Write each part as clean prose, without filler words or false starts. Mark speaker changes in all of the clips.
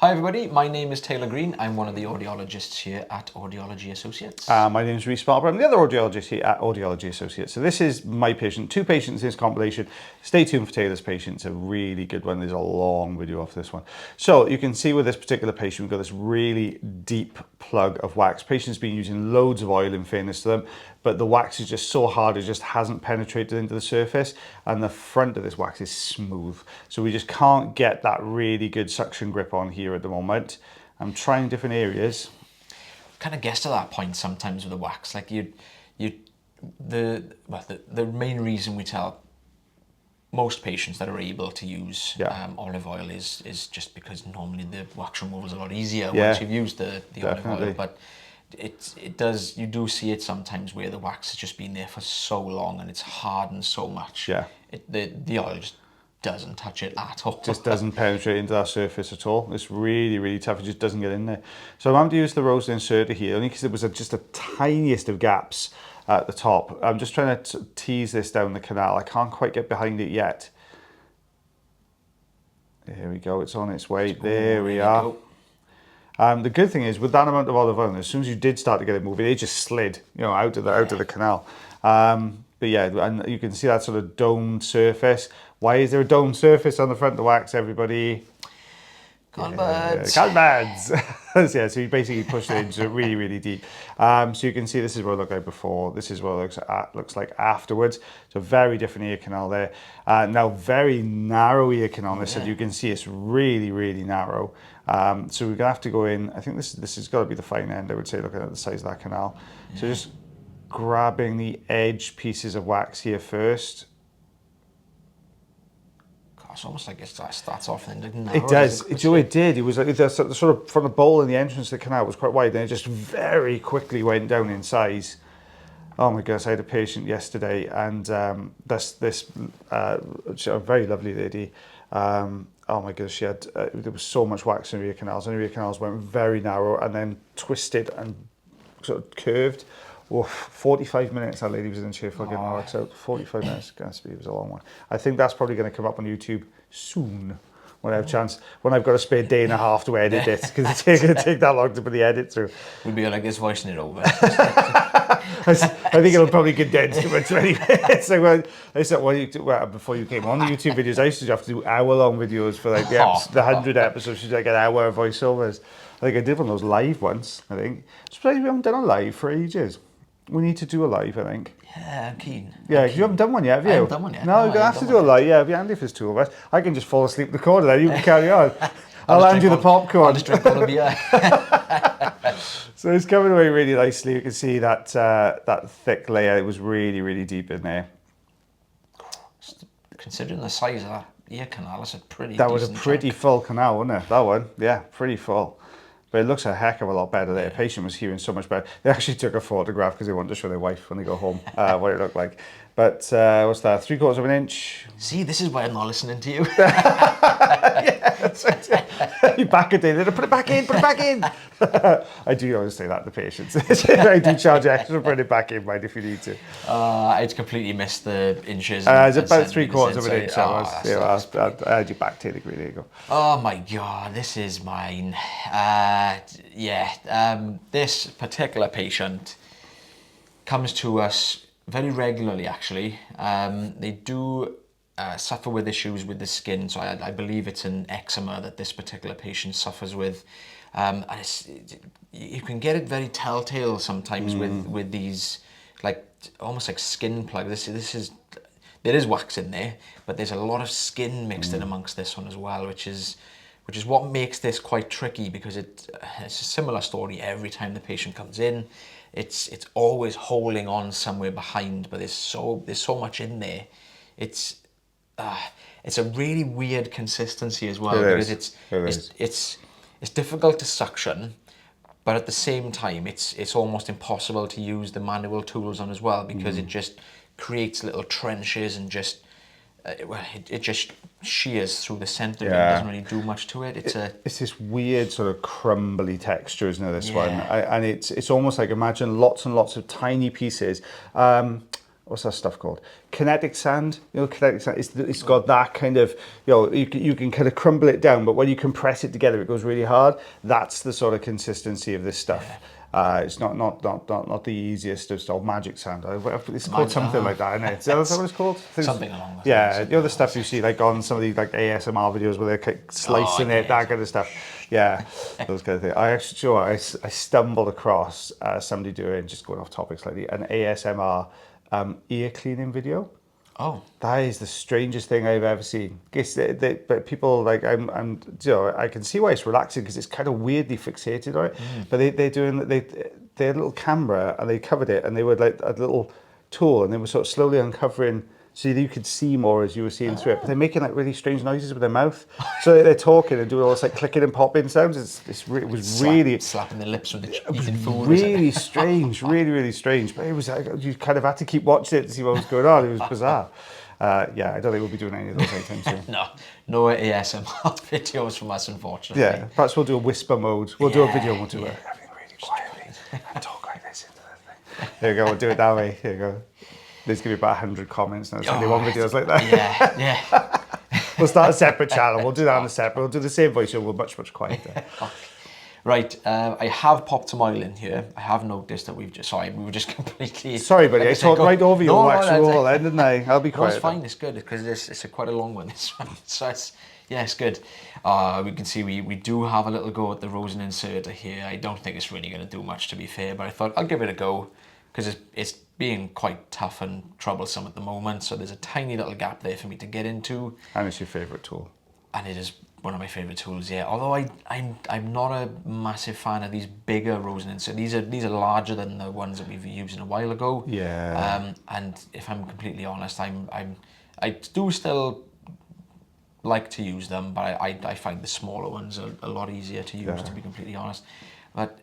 Speaker 1: Hi everybody, my name is Taylor Green. I'm one of the audiologists here at Audiology Associates.
Speaker 2: My name is Rhys, Barber. I'm the other audiologist here at Audiology Associates. So this is my patient, 2 patients in this compilation. Stay tuned for Taylor's patient. It's a really good one. There's a long video of this one. So you can see with this particular patient, we've got this really deep plug of wax. Patient's been using loads of oil, in fairness to them, but the wax is just so hard, it just hasn't penetrated into the surface, and the front of this wax is smooth. So we just can't get that really good suction grip on here at the moment. I'm trying different areas.
Speaker 1: Kind of guessed at that point sometimes with the wax, like the main reason we tell most patients that are able to use olive oil is just because normally the wax removal is a lot easier once you've used the olive oil, but you do see it sometimes where the wax has just been there for so long and it's hardened so much. The oil just doesn't touch it at all.
Speaker 2: Just doesn't penetrate into that surface at all. It's really, really tough. It just doesn't get in there. So I'm going to use the rose inserter here, only because there was just a tiniest of gaps at the top. I'm just trying to tease this down the canal. I can't quite get behind it yet. There we go. It's on its way. There we are. The good thing is with that amount of olive oil, as soon as you did start to get it moving, it just slid, out of the canal. But yeah, and you can see that sort of domed surface. Why is there a domed surface on the front of the wax, everybody?
Speaker 1: Calbads.
Speaker 2: Calbads. Yeah, so you basically push it into really, really deep. So you can see this is what it looked like before. This is what it looks like afterwards. So very different ear canal there. Now very narrow ear canal. This, and you can see it's really, really narrow. So we're gonna have to go in. I think this has got to be the fine end, I would say, looking at the size of that canal. So just grabbing the edge pieces of wax here first.
Speaker 1: It's almost like it starts off and then
Speaker 2: it does. It did. It was like the sort of from the bowl and the entrance to the canal was quite wide, and it just very quickly went down in size. Oh my gosh! I had a patient yesterday, and this a very lovely lady. Oh my gosh, she had there was so much wax in her ear canals, and her ear canals went very narrow and then twisted and sort of curved. Oh, 45 minutes that lady was in the chair for getting her wax out. 45 minutes, it was a long one. I think that's probably going to come up on YouTube soon when I have a chance, when I've got a spare day and a half to edit it, because it's going to take that long to put the edit through.
Speaker 1: We'll be like this voicing it over.
Speaker 2: I think it'll probably condense to about 20 minutes. Before you came on the YouTube videos, I used to have to do hour-long videos for like the 100 episodes. She's like an hour of voiceovers. I think I did one of those live once, I think. Surprised we haven't done a live for ages. We need to do a live, I think.
Speaker 1: Yeah, I'm keen.
Speaker 2: Yeah, you haven't done one yet, have you?
Speaker 1: I haven't done one yet.
Speaker 2: No, you're going to have to do a live. Yeah, it'd be handy if there's 2 of us. I can just fall asleep in the corner then, you can carry on. I'll hand you the popcorn.
Speaker 1: I'll just drink all the beer.
Speaker 2: So it's coming away really nicely. You can see that that thick layer. It was really, really deep in there.
Speaker 1: Considering the size of that ear canal, that's a pretty
Speaker 2: That was a pretty full canal, wasn't it? That one, yeah, pretty full. But it looks a heck of a lot better there. The patient was hearing so much better. They actually took a photograph because they wanted to show their wife when they go home what it looked like. But what's that, 3/4 of an inch?
Speaker 1: See, this is why I'm not listening to you.
Speaker 2: You back it in, put it back in, put it back in. I do always say that to patients. I do charge extra, put it back in, mind, if you need to.
Speaker 1: I'd completely missed the inches.
Speaker 2: It's about 3/4 of an inch. I had you back, Taylor Green, there you go.
Speaker 1: Oh my God, this is mine. This particular patient comes to us very regularly, actually. They do suffer with issues with the skin, so I believe it's an eczema that this particular patient suffers with. And you can get it very telltale sometimes with these, like almost like skin plugs. There is wax in there, but there's a lot of skin mixed in amongst this one as well, which is what makes this quite tricky, because it's a similar story every time the patient comes in. It's always holding on somewhere behind, but there's so much in there. It's a really weird consistency as well, because it's difficult to suction, but at the same time it's almost impossible to use the manual tools on as well, because it just creates little trenches and just it just shears through the center. It doesn't really do much to it. It's
Speaker 2: this weird sort of crumbly texture, isn't it, this one? And it's almost like, imagine lots and lots of tiny pieces. what's that stuff called? Kinetic sand. You know, kinetic sand. It's got that kind of, you know, you can kind of crumble it down, but when you compress it together, it goes really hard. That's the sort of consistency of this stuff. Yeah. It's not the easiest of stuff. Magic sand. It's called something like that, isn't it? Is that what it's called?
Speaker 1: Something along those
Speaker 2: lines.
Speaker 1: lines.
Speaker 2: You know, the stuff you see like on some of these like ASMR videos where they're slicing it, that kind of stuff. Yeah, those kind of things. I actually, sure, I stumbled across somebody doing, just going off topic slightly, an ASMR ear cleaning video.
Speaker 1: Oh,
Speaker 2: that is the strangest thing I've ever seen. But people like you know, I can see why it's relaxing because it's kind of weirdly fixated on it. But they had a little camera and they covered it and they were like a little tool and they were sort of slowly uncovering so that you could see more as you were seeing through it. But they're making like really strange noises with their mouth. So they're talking and doing all this like clicking and popping sounds. It was really
Speaker 1: slapping the lips with the eating food.
Speaker 2: Really strange, really strange. But it was you kind of had to keep watching it to see what was going on. It was bizarre. Yeah, I don't think we'll be doing any of those anytime soon.
Speaker 1: No ASMR videos from us, unfortunately.
Speaker 2: Yeah, perhaps we'll do a whisper mode. We'll do a video and we'll do everything really quietly and talk like this into the thing. There you go, we'll do it that way. Here you go. There's going to be about 100 comments now. It's only one videos like that.
Speaker 1: Yeah.
Speaker 2: We'll start a separate channel. We'll do that on a separate. We'll do the same voice show. We're much quieter.
Speaker 1: Right, I have popped some oil in here. I have noticed that we were just completely...
Speaker 2: Sorry, buddy, I talked right over your actual wall then, didn't I? I'll be quiet.
Speaker 1: No, it's fine, it's good, because it's quite a long one, this one. So it's good. We can see we do have a little go at the rosin inserter here. I don't think it's really going to do much, to be fair, but I thought I'll give it a go, because it's being quite tough and troublesome at the moment, so there's a tiny little gap there for me to get into.
Speaker 2: And it's your favourite tool.
Speaker 1: And it is one of my favourite tools, yeah. Although I'm not a massive fan of these bigger rosin inserters. These are larger than the ones that we've used a while ago.
Speaker 2: Yeah.
Speaker 1: And if I'm completely honest, I do still like to use them, but I find the smaller ones a lot easier to use, to be completely honest. But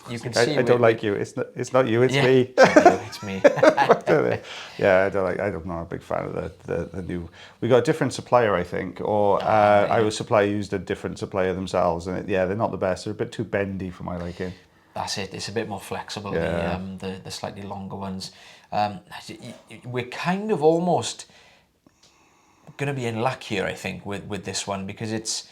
Speaker 1: you can see.
Speaker 2: I don't like you. It's not you. It's me.
Speaker 1: It's me.
Speaker 2: Yeah, I'm not a big fan of the new. We got a different supplier, I think, or our supplier used a different supplier themselves, and they're not the best. They're a bit too bendy for my liking.
Speaker 1: That's it. It's a bit more flexible.
Speaker 2: Yeah.
Speaker 1: The slightly longer ones. We're kind of almost going to be in luck here, I think, with this one, because it's.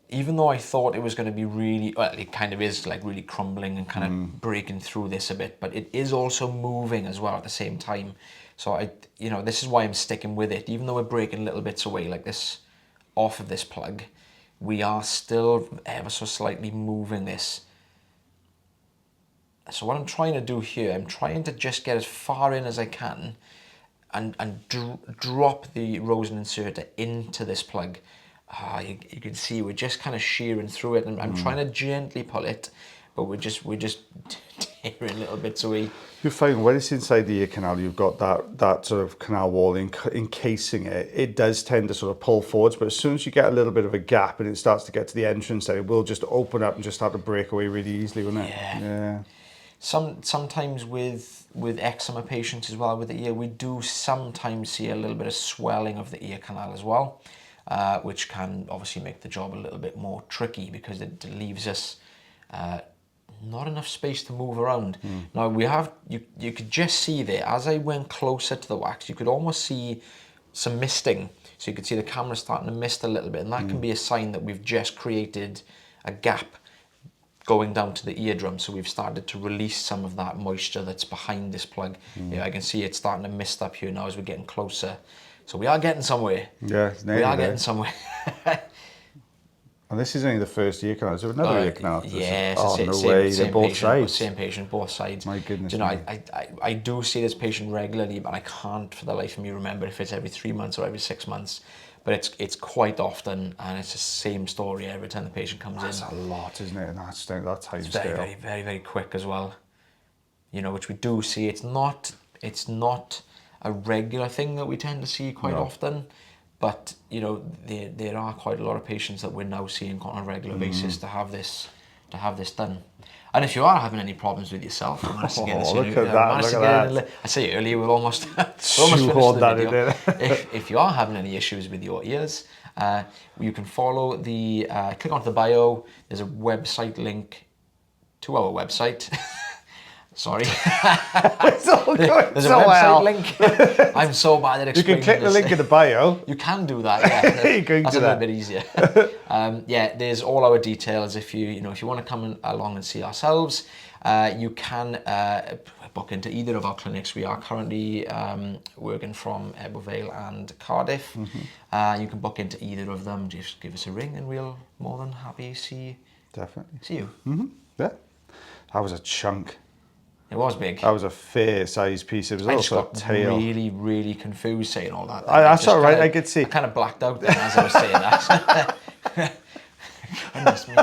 Speaker 1: Even though I thought it was going to be really, well, it kind of is like really crumbling and kind of breaking through this a bit, but it is also moving as well at the same time. So this is why I'm sticking with it. Even though we're breaking little bits away like this off of this plug, we are still ever so slightly moving this. So what I'm trying to do here, I'm trying to just get as far in as I can and drop the rosin inserter into this plug. You can see we're just kind of shearing through it, and I'm trying to gently pull it, but we're just tearing little bits away.
Speaker 2: You find when it's inside the ear canal, you've got that sort of canal wall encasing it. It does tend to sort of pull forwards, but as soon as you get a little bit of a gap and it starts to get to the entrance, then it will just open up and just start to break away really easily, won't it? Yeah.
Speaker 1: Sometimes with eczema patients as well with the ear, we do sometimes see a little bit of swelling of the ear canal as well. Which can obviously make the job a little bit more tricky because it leaves us not enough space to move around. Now you could just see there, as I went closer to the wax, you could almost see some misting. So you could see the camera starting to mist a little bit, and that can be a sign that we've just created a gap going down to the eardrum. So we've started to release some of that moisture that's behind this plug. Yeah, I can see it starting to mist up here now as we're getting closer. So we are getting somewhere.
Speaker 2: Yeah,
Speaker 1: we are getting somewhere.
Speaker 2: And this is only the first ear canal. Is there another ear canal?
Speaker 1: Yeah,
Speaker 2: They're both sides.
Speaker 1: Same patient, both sides.
Speaker 2: My goodness.
Speaker 1: Do you know, I do see this patient regularly, but I can't for the life of me remember if it's every 3 months or every 6 months. But it's quite often, and it's the same story every time the patient comes in.
Speaker 2: That's a lot, isn't it? And that time
Speaker 1: it's
Speaker 2: scale.
Speaker 1: very, very, very quick as well. You know, which we do see. It's not a regular thing that we tend to see quite often, but you know there are quite a lot of patients that we're now seeing on a regular basis to have this done. And if you are having any problems with yourself,
Speaker 2: look at that.
Speaker 1: I say earlier we'll almost finished the video. If you are having any issues with your ears, you can follow click onto the bio. There's a website link to our website. Sorry.
Speaker 2: It's all going
Speaker 1: There's
Speaker 2: so
Speaker 1: a website
Speaker 2: well.
Speaker 1: link. I'm so bad at
Speaker 2: You
Speaker 1: explaining
Speaker 2: can click the
Speaker 1: this.
Speaker 2: link in the bio.
Speaker 1: You can do that, yeah.
Speaker 2: You can
Speaker 1: That's
Speaker 2: do
Speaker 1: a little
Speaker 2: that.
Speaker 1: bit easier. Yeah, there's all our details. If you know, if you want to come along and see ourselves, you can book into either of our clinics. We are currently working from Ebbw and Cardiff. You can book into either of them. Just give us a ring, and we'll more than happy
Speaker 2: Definitely.
Speaker 1: see you.
Speaker 2: Yeah. That was a chunk.
Speaker 1: It was big.
Speaker 2: That was a fair size piece. It was
Speaker 1: I just
Speaker 2: also a
Speaker 1: got
Speaker 2: tail.
Speaker 1: really, really confused saying all that.
Speaker 2: That's all right. I could see.
Speaker 1: I kind of blacked out then as I was saying that. Goodness me.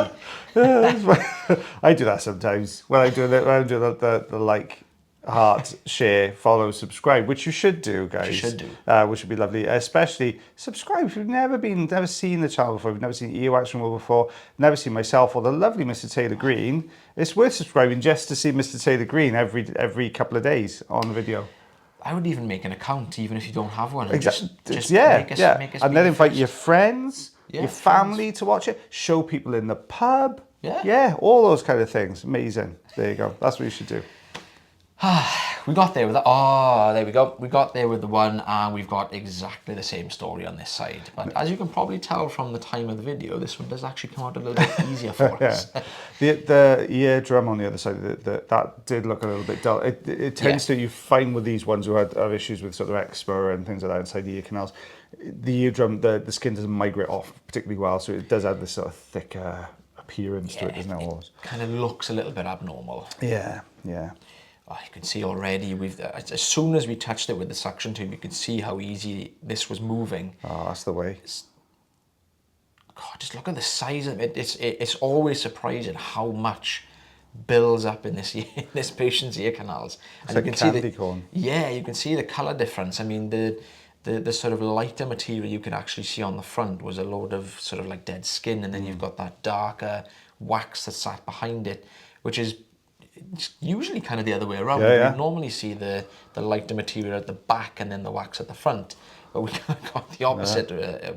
Speaker 2: I do that sometimes when I do the like, heart, share, follow, subscribe, which you should do, guys.
Speaker 1: You should do.
Speaker 2: Which would be lovely. Especially subscribe if you've never seen the channel before, if you've never seen Earwax Removal before, never seen myself or the lovely Mr. Taylor Green. It's worth subscribing just to see Mr. Taylor Green every couple of days on the video.
Speaker 1: I would even make an account even if you don't have one.
Speaker 2: Exactly.
Speaker 1: Just
Speaker 2: yeah.
Speaker 1: make us
Speaker 2: And
Speaker 1: be
Speaker 2: then invite
Speaker 1: first.
Speaker 2: your friends,
Speaker 1: Yeah,
Speaker 2: your family to watch it. Show people in the pub.
Speaker 1: Yeah.
Speaker 2: Yeah, all those kind of things. Amazing. There you go. That's what you should do.
Speaker 1: We got there with that. Oh, there we go. We got there with the one, and we've got exactly the same story on this side. But as you can probably tell from the time of the video, this one does actually come out a little bit easier for us.
Speaker 2: The eardrum on the other side, that did look a little bit dull. It tends to, you find with these ones who have issues with sort of eczema and things like that inside the ear canals, the eardrum, the skin doesn't migrate off particularly well, so it does have this sort of thicker appearance to it, doesn't it?
Speaker 1: It kind of looks a little bit abnormal.
Speaker 2: Yeah.
Speaker 1: Oh, you can see already, as soon as we touched it with the suction tube, you could see how easy this was moving.
Speaker 2: Oh, that's the way.
Speaker 1: God, just look at the size of it. It's always surprising how much builds up in this patient's ear canals.
Speaker 2: It's like candy corn.
Speaker 1: Yeah, you can see the color difference. I mean, the sort of lighter material you could actually see on the front was a load of sort of like dead skin, and then you've got that darker wax that sat behind it, which is usually kind of the other way around. We normally see the lighter material at the back and then the wax at the front, but we kind of got the opposite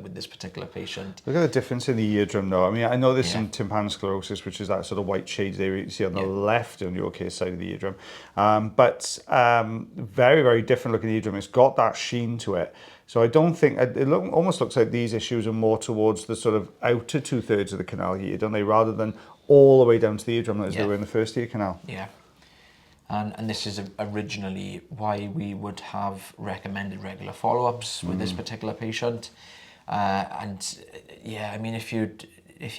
Speaker 1: with this particular patient.
Speaker 2: Look at the difference in the eardrum though. I mean, I know there's some tympanosclerosis, which is that sort of white shade there you see on the left on your case side of the eardrum, but very, very different looking eardrum. It's got that sheen to it. So I don't think, almost looks like these issues are more towards the sort of outer 2/3 of the canal here, don't they, rather than all the way down to the eardrum as they were in the first ear canal.
Speaker 1: Yeah. And this is originally why we would have recommended regular follow-ups with this particular patient. And yeah, I mean, if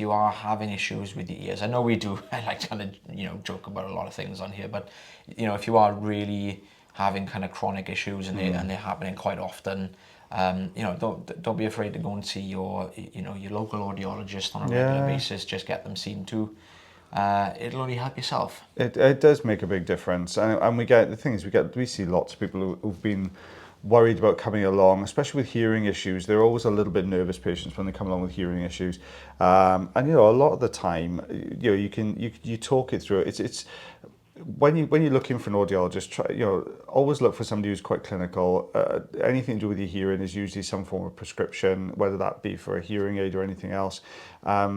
Speaker 1: you are having issues with your ears, I know we do, I like to kind of, joke about a lot of things on here, but, if you are really having kind of chronic issues and they're happening quite often, don't be afraid to go and see your local audiologist on a regular basis. Just get them seen too. It'll only help yourself.
Speaker 2: It does make a big difference, and we see lots of people who've been worried about coming along, especially with hearing issues. They're always a little bit nervous patients when they come along with hearing issues, and a lot of the time, you talk it through. It's when you're looking for an audiologist, always look for somebody who's quite clinical. Anything to do with your hearing is usually some form of prescription, whether that be for a hearing aid or anything else. A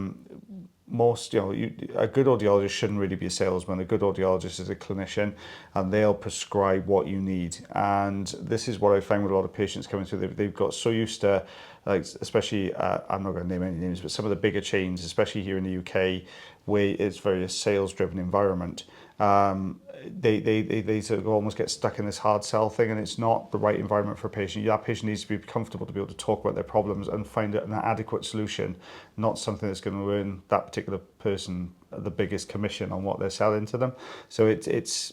Speaker 2: good audiologist shouldn't really be a salesman. A good audiologist is a clinician, and they'll prescribe what you need. And this is what I find with a lot of patients coming through. They've got so used to, like, especially, I'm not going to name any names, but some of the bigger chains, especially here in the UK, where it's very a sales-driven environment. They sort of almost get stuck in this hard sell thing, and it's not the right environment for a patient. That patient needs to be comfortable to be able to talk about their problems and find an adequate solution, not something that's going to earn that particular person the biggest commission on what they're selling to them. So it's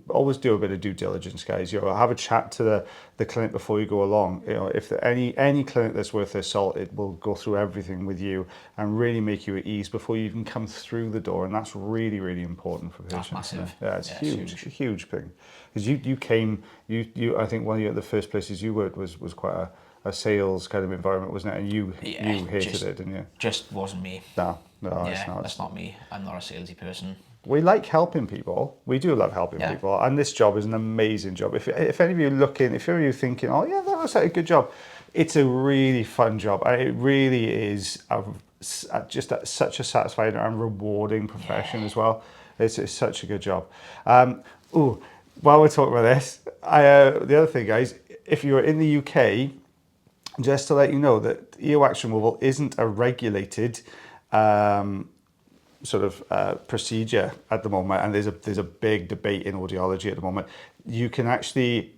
Speaker 2: always do a bit of due diligence, guys. Have a chat to the clinic before you go along. If any clinic that's worth their salt, it will go through everything with you and really make you at ease before you even come through the door, and that's really, really important for patients.
Speaker 1: That's massive.
Speaker 2: Yeah, it's huge. It's a huge thing. Because you came, I think one of the first places you worked was quite a sales kind of environment, wasn't it? And you hated it, didn't you?
Speaker 1: Just wasn't me.
Speaker 2: No, it's not.
Speaker 1: That's not me. I'm not a salesy person.
Speaker 2: We like helping people. We do love helping people, and this job is an amazing job. If any of you if you're thinking, oh yeah, that looks like a good job, it's a really fun job, and it really is just such a satisfying and rewarding profession as well. It's such a good job. While we're talking about this, the other thing, guys, if you're in the UK, just to let you know that earwax removal isn't a regulated procedure at the moment, and there's a big debate in audiology at the moment. You can actually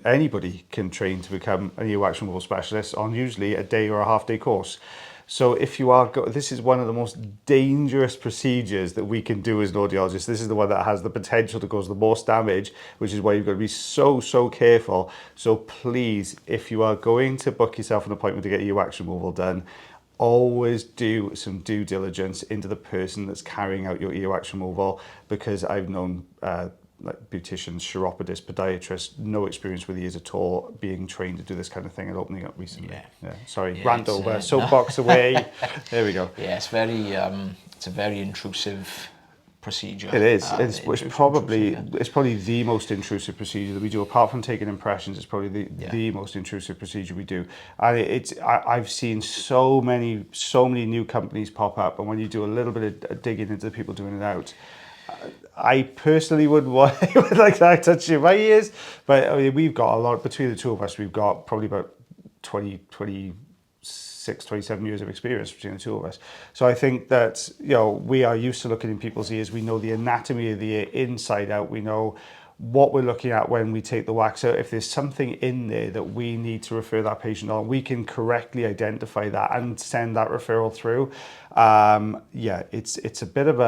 Speaker 2: anybody can train to become an earwax removal specialist on usually a day or a half day course. So if you are, this is one of the most dangerous procedures that we can do as an audiologist. This is the one that has the potential to cause the most damage, which is why you've got to be so careful. So please, if you are going to book yourself an appointment to get earwax removal done, always do some due diligence into the person that's carrying out your earwax removal, because I've known like beauticians, chiropodists, podiatrists, no experience with ears at all, being trained to do this kind of thing and opening up recently. Sorry, rant over, soapbox away. There we go.
Speaker 1: Yeah, it's a very intrusive procedure.
Speaker 2: It is. It's probably the most intrusive procedure that we do. Apart from taking impressions, it's probably the most intrusive procedure we do. And I've seen so many new companies pop up, and when you do a little bit of digging into the people doing it out, I personally would like that touching my ears, but I mean, we've got a lot between the two of us. We've got probably about 26, 27 years of experience between the two of us. So I think that, we are used to looking in people's ears. We know the anatomy of the ear inside out. We know what we're looking at when we take the wax out. If there's something in there that we need to refer that patient on, we can correctly identify that and send that referral through. It's a bit of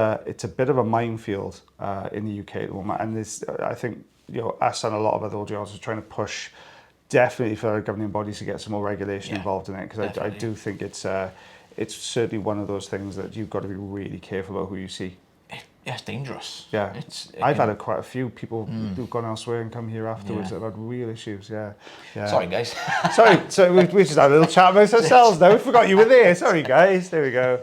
Speaker 2: a minefield in the UK at the moment, and this, I think, us and a lot of other audiologists are trying to push definitely for governing bodies to get some more regulation involved in it, because I do think it's certainly one of those things that you've got to be really careful about who you see.
Speaker 1: Yeah, it's dangerous.
Speaker 2: Yeah, I've had quite a few people who've gone elsewhere and come here afterwards that have had real issues. Yeah.
Speaker 1: Sorry, guys.
Speaker 2: So we just had a little chat amongst ourselves now. We forgot you were there. Sorry, guys. There we go.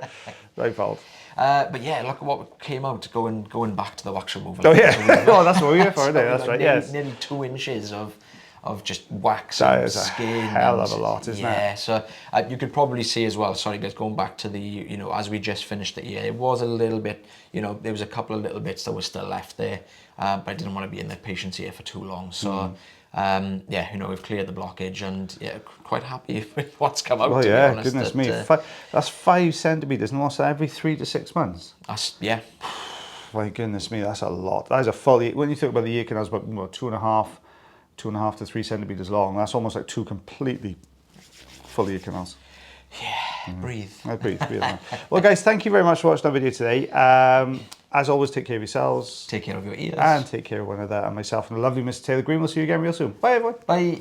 Speaker 2: My fault.
Speaker 1: But yeah, look at what came out going back to the wax removal.
Speaker 2: Oh yeah, well, that's what we're here for, isn't it? That's right. Yes.
Speaker 1: Nearly 2 inches of just wax
Speaker 2: that
Speaker 1: and
Speaker 2: is
Speaker 1: skin.
Speaker 2: A hell of a lot, isn't it?
Speaker 1: Yeah, so you could probably see as well, sorry guys, going back to the, as we just finished the ear, it was a little bit, there was a couple of little bits that were still left there, but I didn't want to be in the patient's ear for too long. So, we've cleared the blockage, and quite happy with what's come out,
Speaker 2: well,
Speaker 1: to be honest.
Speaker 2: Goodness me. That's 5 centimetres and lost every 3 to 6 months.
Speaker 1: Yeah.
Speaker 2: My goodness me, that's a lot. That is a fully, when you think about the ear canals, about 2.5 to 3 centimetres long. That's almost like 2 completely full ear canals.
Speaker 1: Yeah, breathe.
Speaker 2: Breathe. Well, guys, thank you very much for watching our video today. As always, take care of yourselves.
Speaker 1: Take care of your ears.
Speaker 2: And take care of one another and myself and the lovely Mr. Taylor Green. We'll see you again real soon. Bye, everyone.
Speaker 1: Bye.